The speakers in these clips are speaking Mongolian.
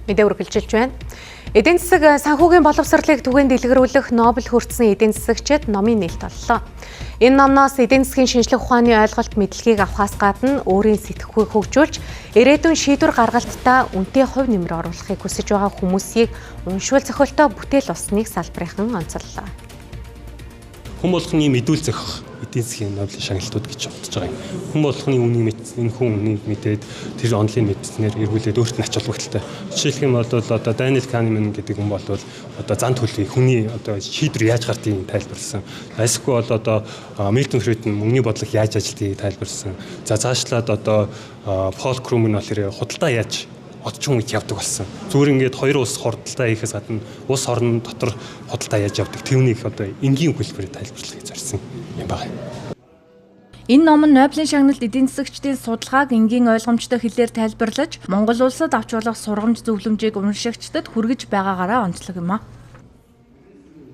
Мэдээ үргэлжилж байна. Эдийн засаг санхүүгийн боловсролыг түгээн дэлгэрүүлэх Нобель хүртсэн эдийн засагчид номын нээлт боллоо. Энэ номноос эдийн засгийн шинжлэх ухааны ойлголт мэдлэгийг авахаас гадна өөрийн сэтгэхүйг хөгжүүлж, ирээдүйн шийдвэр гаргалтаа үнэтэй хувь нэмэр оруулахыг хүсэж байгаа хүмүүсийг уншвал зохиолтой бүтээл болсныг салбарынхан онцоллоо. Хүн болгоны мэдүүлэх эдийн засгийн Нобелийн шагналтууд гэж бодож байгаа юм. Хүн болгоны үнийг энэ хүн үнийг мэдээд тэр онлын мэдснээр эргүүлээд өөрт нь ач холбогдолтой. Жишээлх юм бол одоо Даниэл Канеман гэдэг хүн бол одоо зан төлөвийг хүний одоо шийдвэр яаж гардыг тайлбарласан. Эсвэл бол одоо Милтон Фридман мөнгөний бодлого яаж ажилтгийг тайлбарласан. За цаашлаад одоо Пол Крумэн болохоор худалдаа яаж одчин үед явдаг болсон. Зүгээр ингээд хоёр улс хурдтай хийхээс гадна улс орн дотор худалдаа яаж явдаг тэрнийг одоо энгийн хэлбэрээр тайлбарлахыг зорьсон юм байна. Энэ ном нь Нобелийн шагналт эдийн засагчдын судалгааг энгийн ойлгомжтой хэлээр тайлбарлаж, Монгол улсад авч болох сургамж зөвлөмжийг уншигчдад хүргэж байгаагаараа онцлог юм а.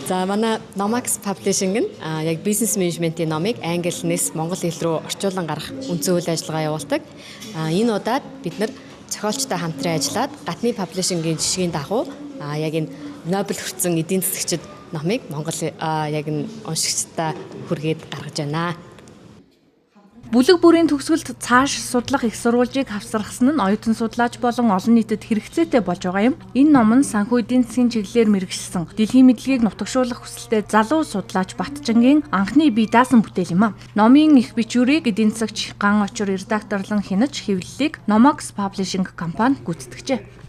За манай Nomax Publishing нь яг бизнес менежментийн номыг англи хэлнээс монгол хэл рүү орчуулан гаргах үндсэн үйл ажиллагаа явуулдаг. Энэ удаад бид нар зохиолчтой хамтран ажиллаад гадны паблишингийн жишгийн дагуу яг энэ Нобель хүртсэн эдийн засагчид номыг монгол яг энэ уншигчдаа хүргээд гаргаж байна. Бүлэг бүрийн төгсгөлд цааш судлах их сурвалжийг хавсархсан нь оюутан судлаач болон олон нийтэд хэрэгцээтэй болж байгаа юм. Энэ ном нь санхүү эдийн засгийн чиглэлээр мэргэжсэн дэлхийн мэдлэгийг нутагшуулах хүсэлтэй залуу судлаач Батчангийн анхны бие даасан бүтээл юм а. Номын их бичвэрийг эдийн засагч Ган Очор редакторлон хянаж хэвлэлийг Nomax Publishing компани гүйцэтгэжээ.